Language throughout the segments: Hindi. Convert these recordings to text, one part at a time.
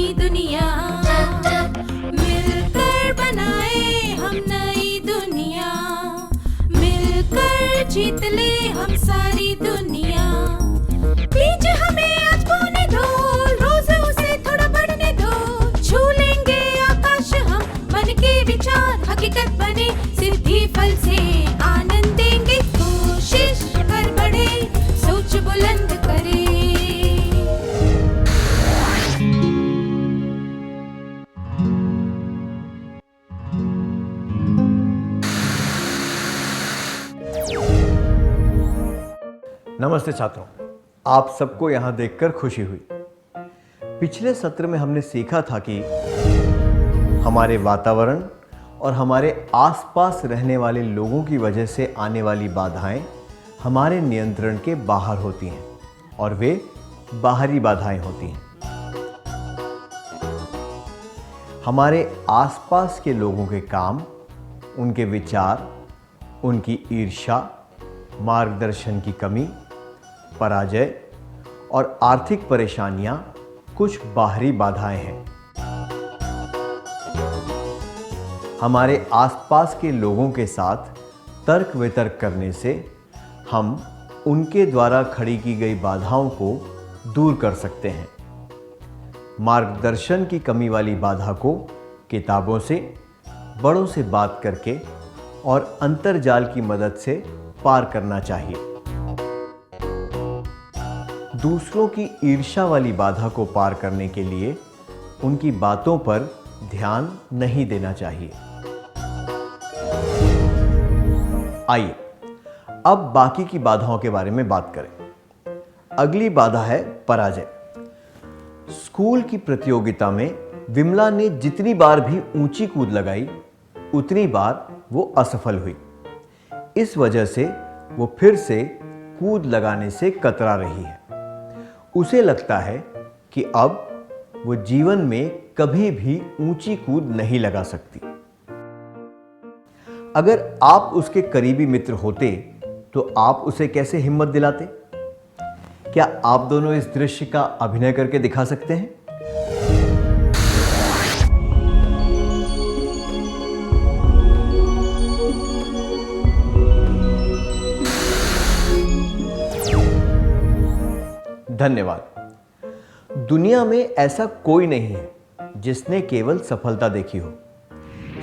नई दुनिया, मिलकर बनाए हम नई दुनिया, मिलकर जीत ले हम सारी दुनिया। बीच हमें आज बोने दो, रोज उसे थोड़ा बढ़ने दो, छू लेंगे आकाश हम, मन के विचार हकीकत बने, सिद्धि फल से आनंद देंगे, कोशिश कर बढ़े, सोच बुलंद करे। नमस्ते छात्रों, आप सबको यहाँ देखकर खुशी हुई। पिछले सत्र में हमने सीखा था कि हमारे वातावरण और हमारे आसपास रहने वाले लोगों की वजह से आने वाली बाधाएं हमारे नियंत्रण के बाहर होती हैं और वे बाहरी बाधाएं होती हैं। हमारे आसपास के लोगों के काम, उनके विचार, उनकी ईर्ष्या, मार्गदर्शन की कमी, पराजय और आर्थिक परेशानियां कुछ बाहरी बाधाएं हैं। हमारे आसपास के लोगों के साथ तर्क वितर्क करने से हम उनके द्वारा खड़ी की गई बाधाओं को दूर कर सकते हैं। मार्गदर्शन की कमी वाली बाधा को किताबों से, बड़ों से बात करके और अंतर्जाल की मदद से पार करना चाहिए। दूसरों की ईर्ष्या वाली बाधा को पार करने के लिए उनकी बातों पर ध्यान नहीं देना चाहिए। आइए अब बाकी की बाधाओं के बारे में बात करें। अगली बाधा है पराजय। स्कूल की प्रतियोगिता में विमला ने जितनी बार भी ऊंची कूद लगाई, उतनी बार वो असफल हुई। इस वजह से वो फिर से कूद लगाने से कतरा रही है। उसे लगता है कि अब वो जीवन में कभी भी ऊंची कूद नहीं लगा सकती। अगर आप उसके करीबी मित्र होते तो आप उसे कैसे हिम्मत दिलाते? क्या आप दोनों इस दृश्य का अभिनय करके दिखा सकते हैं? धन्यवाद। दुनिया में ऐसा कोई नहीं है जिसने केवल सफलता देखी हो।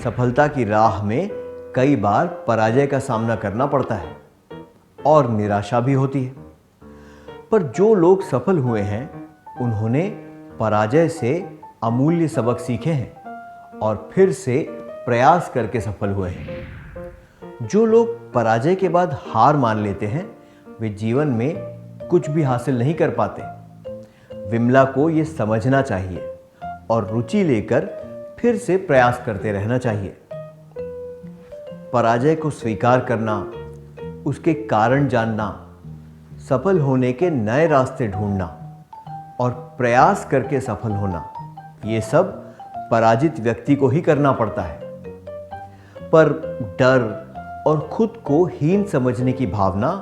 सफलता की राह में कई बार पराजय का सामना करना पड़ता है और निराशा भी होती है। पर जो लोग सफल हुए हैं, उन्होंने पराजय से अमूल्य सबक सीखे हैं और फिर से प्रयास करके सफल हुए हैं। जो लोग पराजय के बाद हार मान लेते हैं, वे जीवन में कुछ भी हासिल नहीं कर पाते। विमला को यह समझना चाहिए और रुचि लेकर फिर से प्रयास करते रहना चाहिए। पराजय को स्वीकार करना, उसके कारण जानना, सफल होने के नए रास्ते ढूंढना और प्रयास करके सफल होना, ये सब पराजित व्यक्ति को ही करना पड़ता है। पर डर और खुद को हीन समझने की भावना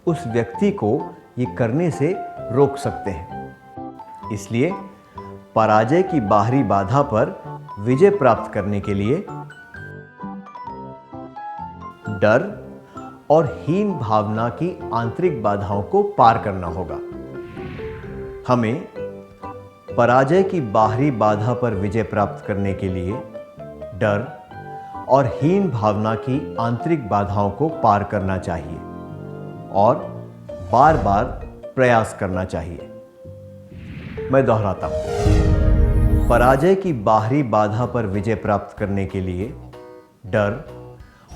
उस व्यक्ति को ये करने से रोक सकते हैं। इसलिए पराजय की बाहरी बाधा पर विजय प्राप्त करने के लिए डर और हीन भावना की आंतरिक बाधाओं को पार करना होगा। हमें पराजय की बाहरी बाधा पर विजय प्राप्त करने के लिए डर और हीन भावना की आंतरिक बाधाओं को पार करना चाहिए और बार बार प्रयास करना चाहिए। मैं दोहराता हूं, पराजय की बाहरी बाधा पर विजय प्राप्त करने के लिए डर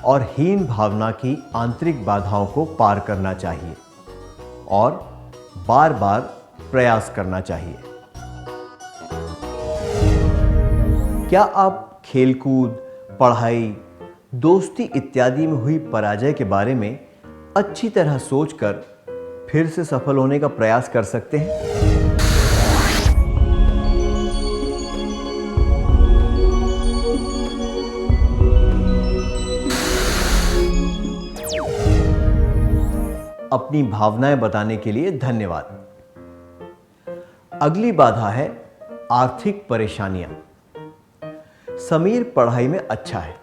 और हीन भावना की आंतरिक बाधाओं को पार करना चाहिए और बार बार प्रयास करना चाहिए। क्या आप खेलकूद, पढ़ाई, दोस्ती इत्यादि में हुई पराजय के बारे में अच्छी तरह सोचकर फिर से सफल होने का प्रयास कर सकते हैं? अपनी भावनाएं बताने के लिए धन्यवाद। अगली बाधा है आर्थिक परेशानियां। समीर पढ़ाई में अच्छा है।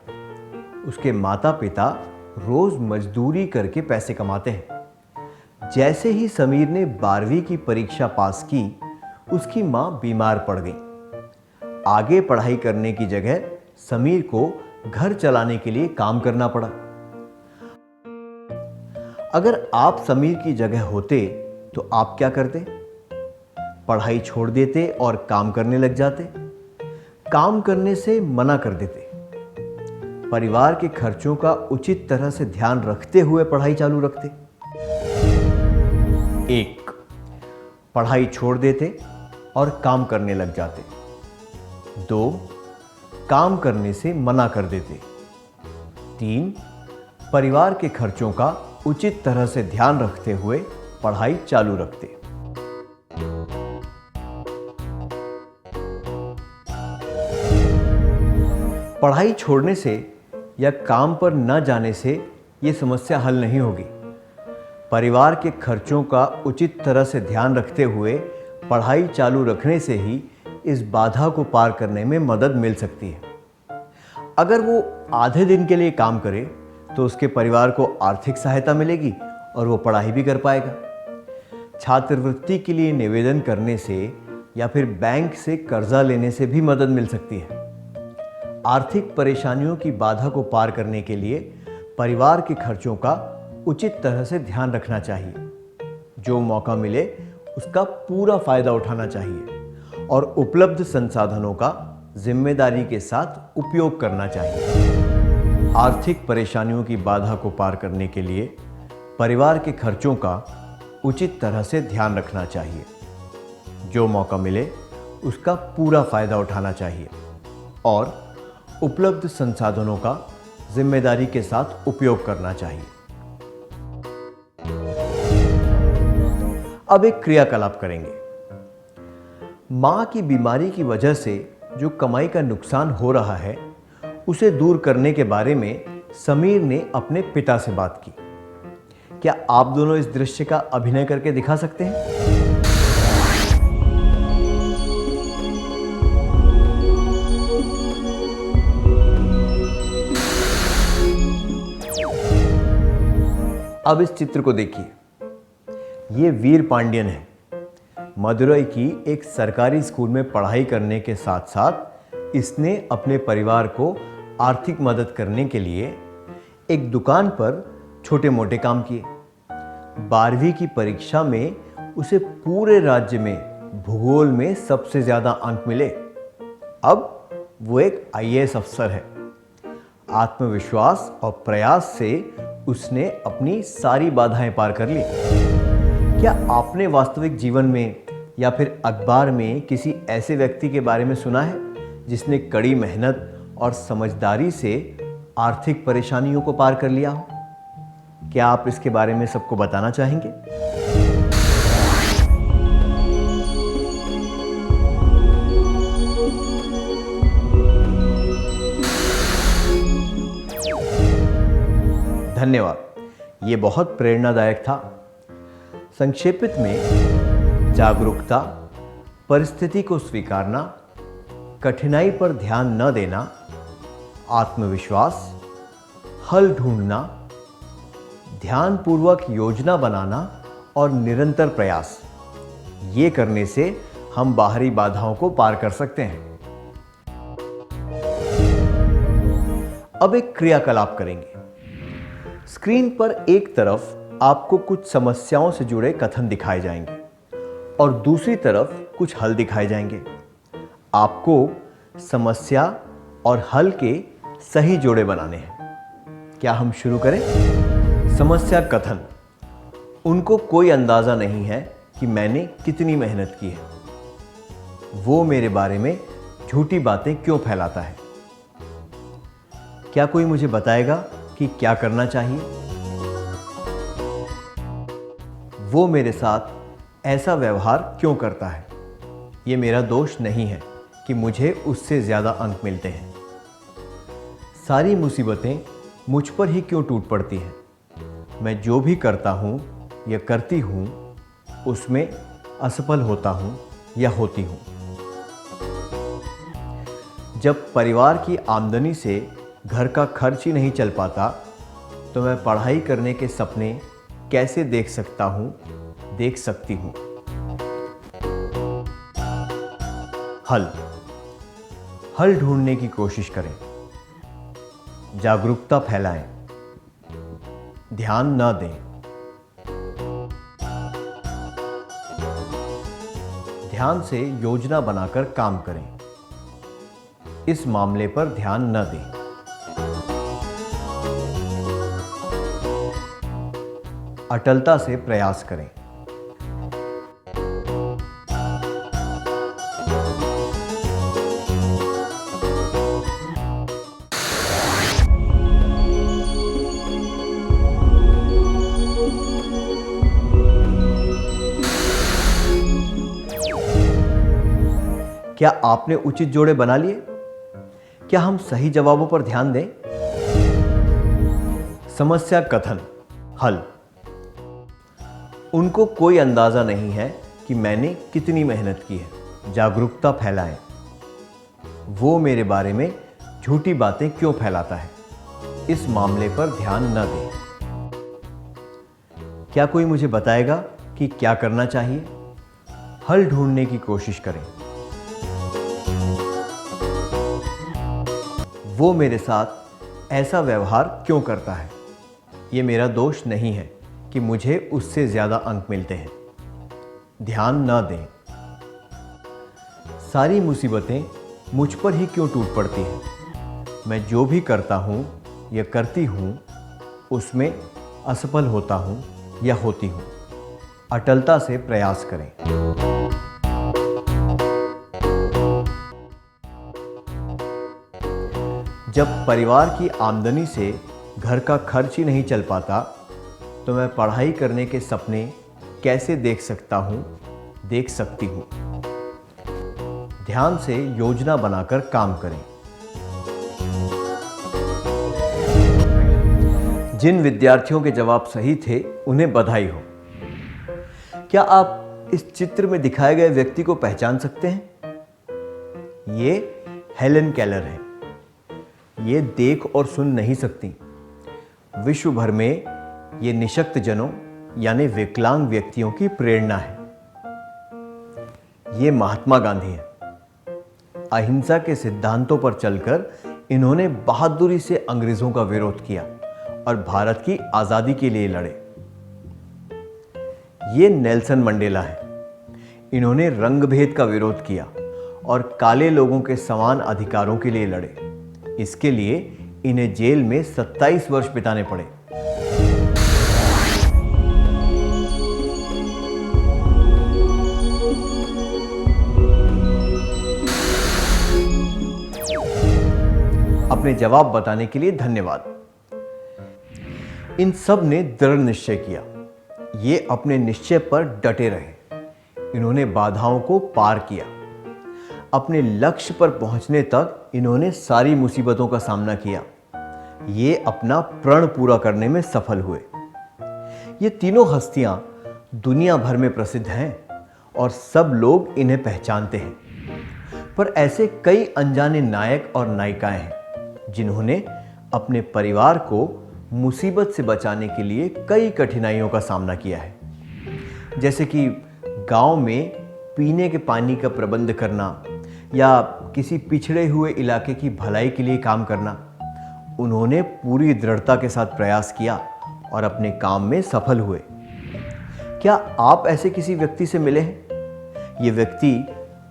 उसके माता पिता रोज मजदूरी करके पैसे कमाते हैं। जैसे ही समीर ने 12वीं की परीक्षा पास की, उसकी मां बीमार पड़ गई। आगे पढ़ाई करने की जगह समीर को घर चलाने के लिए काम करना पड़ा। अगर आप समीर की जगह होते तो आप क्या करते? पढ़ाई छोड़ देते और काम करने लग जाते? काम करने से मना कर देते? परिवार के खर्चों का उचित तरह से ध्यान रखते हुए पढ़ाई चालू रखते? 1. पढ़ाई छोड़ देते और काम करने लग जाते। 2. काम करने से मना कर देते। 3. परिवार के खर्चों का उचित तरह से ध्यान रखते हुए पढ़ाई चालू रखते। पढ़ाई छोड़ने से या काम पर न जाने से यह समस्या हल नहीं होगी। परिवार के खर्चों का उचित तरह से ध्यान रखते हुए पढ़ाई चालू रखने से ही इस बाधा को पार करने में मदद मिल सकती है। अगर वो आधे दिन के लिए काम करे तो उसके परिवार को आर्थिक सहायता मिलेगी और वो पढ़ाई भी कर पाएगा। छात्रवृत्ति के लिए निवेदन करने से या फिर बैंक से कर्जा लेने से भी मदद मिल सकती है। आर्थिक परेशानियों की बाधा को पार करने के लिए परिवार के खर्चों का उचित तरह से ध्यान रखना चाहिए। जो मौका मिले उसका पूरा फायदा उठाना चाहिए और उपलब्ध संसाधनों का जिम्मेदारी के साथ उपयोग करना चाहिए। आर्थिक परेशानियों की बाधा को पार करने के लिए परिवार के खर्चों का उचित तरह से ध्यान रखना चाहिए। जो मौका मिले उसका पूरा फायदा उठाना चाहिए और उपलब्ध संसाधनों का जिम्मेदारी के साथ उपयोग करना चाहिए। अब एक क्रियाकलाप करेंगे। मां की बीमारी की वजह से जो कमाई का नुकसान हो रहा है उसे दूर करने के बारे में समीर ने अपने पिता से बात की। क्या आप दोनों इस दृश्य का अभिनय करके दिखा सकते हैं? अब इस चित्र को देखिए। ये वीर पांड्यन है। मदुरई की एक सरकारी स्कूल में पढ़ाई करने के साथ साथ इसने अपने परिवार को आर्थिक मदद करने के लिए एक दुकान पर छोटे मोटे काम किए। 12वीं की परीक्षा में उसे पूरे राज्य में भूगोल में सबसे ज्यादा अंक मिले। अब वो एक आईएएस अफसर है। आत्मविश्वास और प्रयास से उसने अपनी सारी बाधाएं पार कर ली। क्या आपने वास्तविक जीवन में या फिर अखबार में किसी ऐसे व्यक्ति के बारे में सुना है जिसने कड़ी मेहनत और समझदारी से आर्थिक परेशानियों को पार कर लिया हो? क्या आप इसके बारे में सबको बताना चाहेंगे? धन्यवाद। ये बहुत प्रेरणादायक था। संक्षेपित में जागरूकता, परिस्थिति को स्वीकारना, कठिनाई पर ध्यान न देना, आत्मविश्वास, हल ढूंढना, ध्यानपूर्वक योजना बनाना और निरंतर प्रयास, ये करने से हम बाहरी बाधाओं को पार कर सकते हैं। अब एक क्रियाकलाप करेंगे। स्क्रीन पर एक तरफ आपको कुछ समस्याओं से जुड़े कथन दिखाए जाएंगे और दूसरी तरफ कुछ हल दिखाए जाएंगे। आपको समस्या और हल के सही जोड़े बनाने हैं। क्या हम शुरू करें? समस्या कथन। उनको कोई अंदाजा नहीं है कि मैंने कितनी मेहनत की है। वो मेरे बारे में झूठी बातें क्यों फैलाता है? क्या कोई मुझे बताएगा कि क्या करना चाहिए? वो मेरे साथ ऐसा व्यवहार क्यों करता है? ये मेरा दोष नहीं है कि मुझे उससे ज़्यादा अंक मिलते हैं। सारी मुसीबतें मुझ पर ही क्यों टूट पड़ती हैं? मैं जो भी करता हूँ या करती हूँ उसमें असफल होता हूँ या होती हूँ। जब परिवार की आमदनी से घर का खर्च ही नहीं चल पाता तो मैं पढ़ाई करने के सपने कैसे देख सकता हूँ, देख सकती हूँ। हल ढूंढने की कोशिश करें, जागरूकता फैलाएं, ध्यान न दें। ध्यान से योजना बनाकर काम करें, इस मामले पर ध्यान न दें। अटलता से प्रयास करें। क्या आपने उचित जोड़े बना लिए? क्या हम सही जवाबों पर ध्यान दें? समस्या कथन। हल। उनको कोई अंदाजा नहीं है कि मैंने कितनी मेहनत की है। जागरूकता फैलाएं। वो मेरे बारे में झूठी बातें क्यों फैलाता है, इस मामले पर ध्यान न दें। क्या कोई मुझे बताएगा कि क्या करना चाहिए? हल ढूंढने की कोशिश करें। वो मेरे साथ ऐसा व्यवहार क्यों करता है? ये मेरा दोष नहीं है कि मुझे उससे ज़्यादा अंक मिलते हैं। ध्यान न दें। सारी मुसीबतें मुझ पर ही क्यों टूट पड़ती हैं? मैं जो भी करता हूँ या करती हूँ उसमें असफल होता हूँ या होती हूँ। अटलता से प्रयास करें। जब परिवार की आमदनी से घर का खर्च ही नहीं चल पाता तो मैं पढ़ाई करने के सपने कैसे देख सकता हूँ, देख सकती हूँ। ध्यान से योजना बनाकर काम करें। जिन विद्यार्थियों के जवाब सही थे उन्हें बधाई हो। क्या आप इस चित्र में दिखाए गए व्यक्ति को पहचान सकते हैं? ये हेलेन केलर है। ये देख और सुन नहीं सकती। विश्व भर में ये निशक्त जनों यानी विकलांग व्यक्तियों की प्रेरणा है। ये महात्मा गांधी हैं। अहिंसा के सिद्धांतों पर चलकर इन्होंने बहादुरी से अंग्रेजों का विरोध किया और भारत की आजादी के लिए लड़े। ये नेल्सन मंडेला है। इन्होंने रंगभेद का विरोध किया और काले लोगों के समान अधिकारों के लिए लड़े। इसके लिए इन्हें जेल में 27 वर्ष बिताने पड़े। अपने जवाब बताने के लिए धन्यवाद। इन सब ने दृढ़ निश्चय किया। ये अपने निश्चय पर डटे रहे। इन्होंने बाधाओं को पार किया। अपने लक्ष्य पर पहुंचने तक इन्होंने सारी मुसीबतों का सामना किया। ये अपना प्रण पूरा करने में सफल हुए। ये तीनों हस्तियां दुनिया भर में प्रसिद्ध हैं और सब लोग इन्हें पहचानते हैं। पर ऐसे कई अनजाने नायक और नायिकाएं हैं जिन्होंने अपने परिवार को मुसीबत से बचाने के लिए कई कठिनाइयों का सामना किया है। जैसे कि गांव में पीने के पानी का प्रबंध करना या किसी पिछड़े हुए इलाके की भलाई के लिए काम करना। उन्होंने पूरी दृढ़ता के साथ प्रयास किया और अपने काम में सफल हुए। क्या आप ऐसे किसी व्यक्ति से मिले हैं? ये व्यक्ति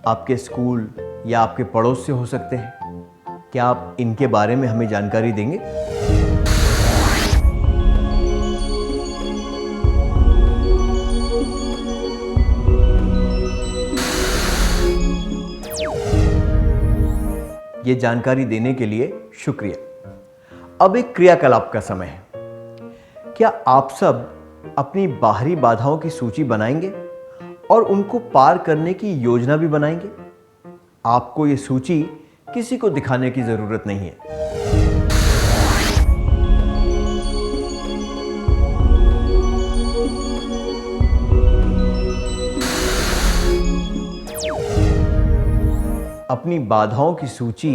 आपके स्कूल या आपके पड़ोस से हो सकते हैं। क्या आप इनके बारे में हमें जानकारी देंगे? ये जानकारी देने के लिए शुक्रिया। अब एक क्रियाकलाप का समय है। क्या आप सब अपनी बाहरी बाधाओं की सूची बनाएंगे और उनको पार करने की योजना भी बनाएंगे? आपको ये सूची किसी को दिखाने की जरूरत नहीं है। अपनी बाधाओं की सूची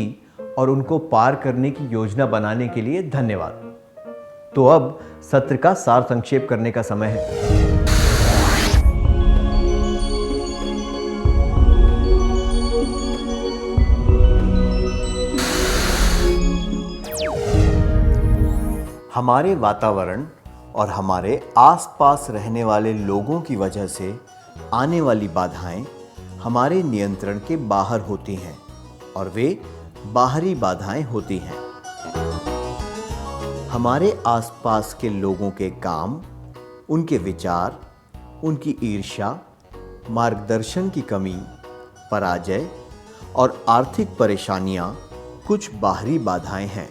और उनको पार करने की योजना बनाने के लिए धन्यवाद। तो अब सत्र का सार संक्षेप करने का समय है। हमारे वातावरण और हमारे आसपास रहने वाले लोगों की वजह से आने वाली बाधाएं हमारे नियंत्रण के बाहर होती हैं और वे बाहरी बाधाएं होती हैं। हमारे आसपास के लोगों के काम, उनके विचार, उनकी ईर्ष्या, मार्गदर्शन की कमी, पराजय और आर्थिक परेशानियां कुछ बाहरी बाधाएं हैं।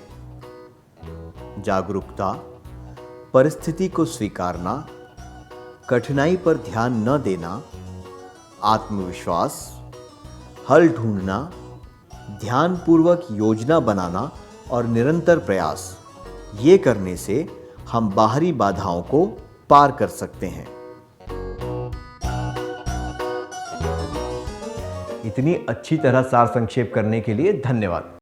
जागरूकता, परिस्थिति को स्वीकारना, कठिनाई पर ध्यान न देना, आत्मविश्वास, हल ढूंढना, ध्यानपूर्वक योजना बनाना और निरंतर प्रयास, ये करने से हम बाहरी बाधाओं को पार कर सकते हैं। इतनी अच्छी तरह सार संक्षेप करने के लिए धन्यवाद।